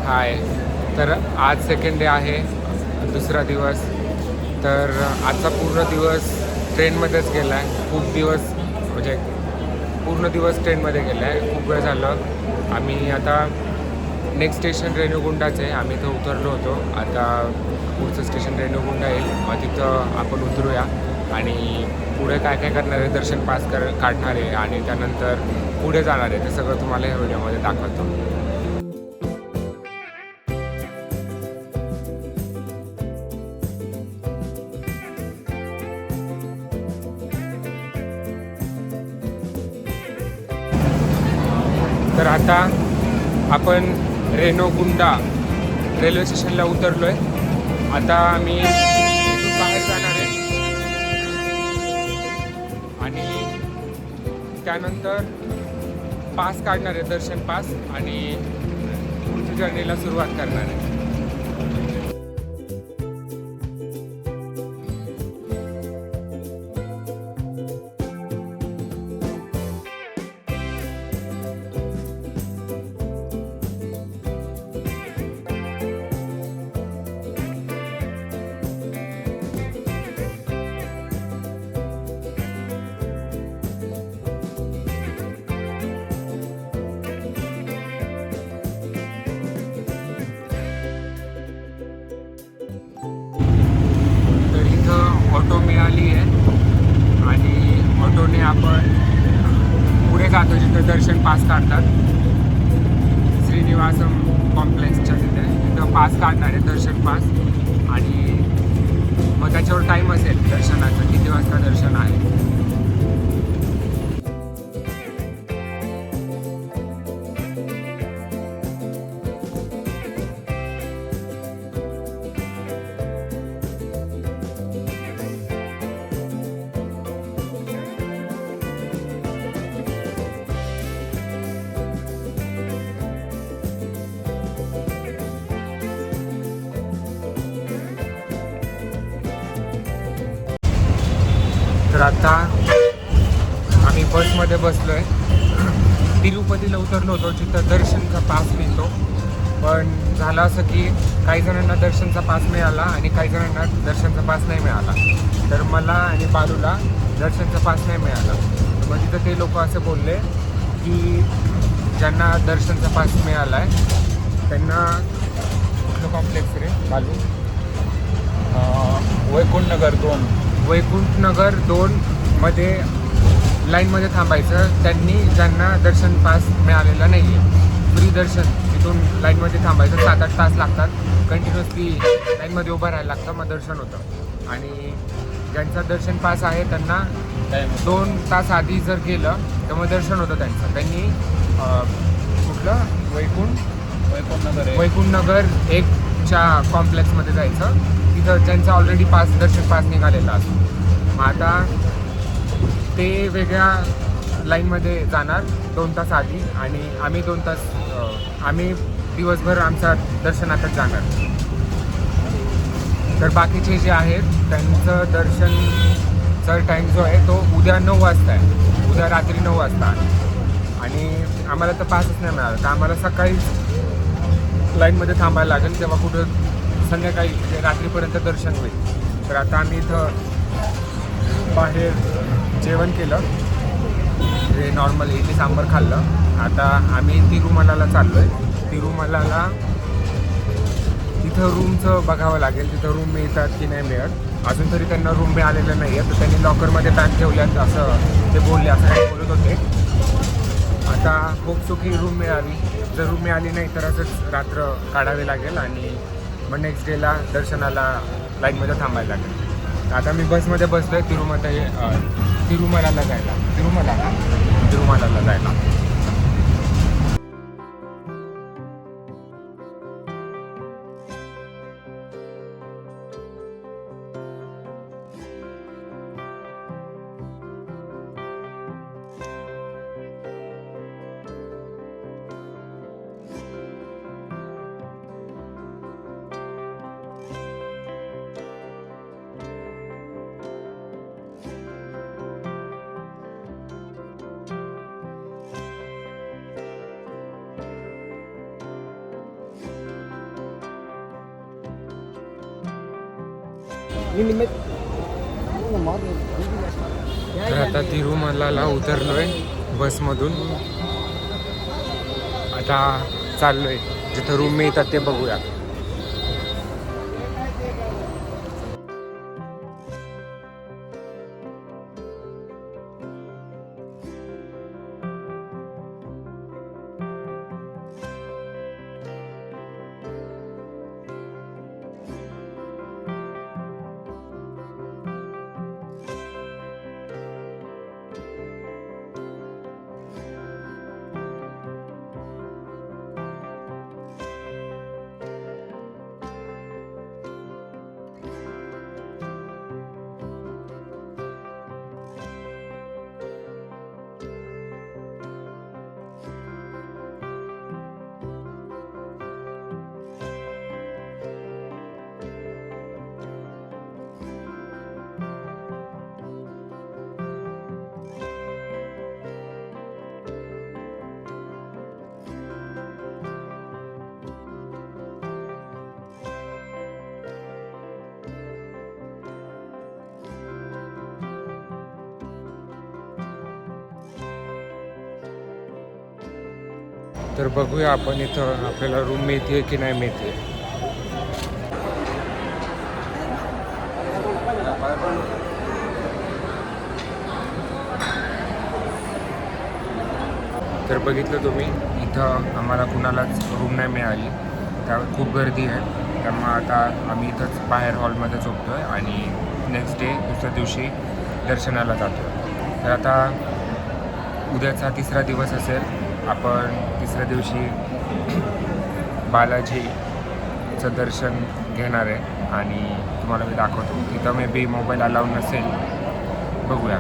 हाय. तर आज second day आहे, दुसरा दिवस. तर आजचा पूर्ण दिवस ट्रेनमध्येच गेला आहे. खूप दिवस म्हणजे पूर्ण दिवस ट्रेनमध्ये गेला आहे. खूप वेळ झालं. आम्ही आता नेक्स्ट स्टेशन रेणुगुंडाचं आहे. आम्ही इथं उतरलो होतो. आता पुढचं स्टेशन रेणुगुंडा येईल. मग तिथं आपण उतरूया आणि पुढे काय काय करणार आहे, दर्शन पास काढणार आहे आणि त्यानंतर पुढे जाणार आहे. ते सगळं तुम्हाला या व्हिडिओमध्ये दाखवतो. तर आता आपण रेणुगुंडा रेल्वे स्टेशनला उतरलो आहे. आता आम्ही इथून बाहेर जाणार आहे आणि त्यानंतर पास काढणार आहे, दर्शन पास, आणि पुढच्या जर्नीला सुरुवात करणार आहे. ऑटो मिळाली आहे आणि ऑटोने आपण पुढे जातो जिथं दर्शन पास काढतात. श्रीनिवासम कॉम्प्लेक्सच्या तिथं पास काढणार आहे, दर्शन पास. आणि मग त्याच्यावर टाईम असेल दर्शनाचं, किती वाजता दर्शन आहे. तर आता आम्ही बसमध्ये बसलो आहे. तिरुपतीला उतरलो होतो, तिथं दर्शनचा पास मिळतो. पण झालं असं की काही जणांना दर्शनचा पास मिळाला आणि काही जणांना दर्शनचा पास नाही मिळाला. तर मला आणि बालूला दर्शनचा पास नाही मिळाला. मग तिथं ते लोक असं बोलले की ज्यांना दर्शनचा पास मिळाला आहे त्यांना, कुठलं कॉम्प्लेक्स रे बालू? वैकुंठ नगर 2 मध्ये लाईनमध्ये थांबायचं. त्यांनी ज्यांना दर्शन पास मिळालेला नाही आहे, फ्री दर्शन, तिथून लाईनमध्ये थांबायचं. 7-8 तास लागतात, कंटिन्युअसली लाईनमध्ये उभं राहायला लागतं, मग दर्शन होतं. आणि ज्यांचा दर्शन पास आहे त्यांना 2 तास आधी जर गेलं तर मग दर्शन होतं त्यांचं. त्यांनी कुठलं वैकुंठ नगर 1च्या कॉम्प्लेक्समध्ये जायचं. तिथं ज्यांचा ऑलरेडी दर्शन पास निघालेला असतो. मग आता ते वेगळ्या लाईनमध्ये जाणार 2 तास आधी, आणि आम्ही 2 तास आम्ही दिवसभर आमचा दर्शनातच जाणार. तर बाकीचे जे आहेत त्यांचं दर्शनचा टाईम जो आहे तो उद्या 9 वाजता आहे, उद्या रात्री 9 वाजता आहे. आणि आम्हाला तर पासच नाही मिळाला, तर आम्हाला सकाळीच लाईनमध्ये थांबायला लागेल, तेव्हा कुठं संध्याकाळी रात्रीपर्यंत दर्शन होईल. तर आता आम्ही इथं बाहेर जेवण केलं, जे नॉर्मल इडली सांबार खाल्लं. आता आम्ही तिरुमलाला चाललो आहे. तिरुमलाला तिथं रूमचं बघावं लागेल, तिथं रूम मिळतात की नाही मिळत. अजून तरी त्यांना रूम मिळालेलं नाही आहे, तर त्यांनी लॉकरमध्ये बॅग ठेवल्यात असं ते बोलले, असं काही बोलत होते. आता होपसुखी रूम मिळावी. जर रूम मिळाली नाही तर असंच रात्र काढावी लागेल आणि मग नेक्स्ट डेला दर्शनाला लाईनमध्ये थांबायला लागेल. आता मी बसमध्ये बसलो आहे तिरुमलाला जायला. तर आता तिरुमलाला उतरलोय बसमधून. आता चाललोय जिथं रूम मिळतात ते बघूया. तर बघूया आपण इथं आपल्याला रूम मिळते की नाही मिळते. तर बघितलं तुम्ही इथं आम्हाला कुणालाच रूम नाही मिळाली. त्यावर खूप गर्दी आहे. त्यामुळे आता आम्ही इथंच बाहेर हॉलमध्ये झोपतो आहे आणि नेक्स्ट डे दुसऱ्या दिवशी दर्शनाला जातो. तर आता उद्याचा तिसरा दिवस असेल. आपण तिसऱ्या दिवशी बालाजीचं दर्शन घेणार आहे आणि तुम्हाला मी दाखवतो. तिथं मे बी मोबाईल अलाउड नसेल, बघूया.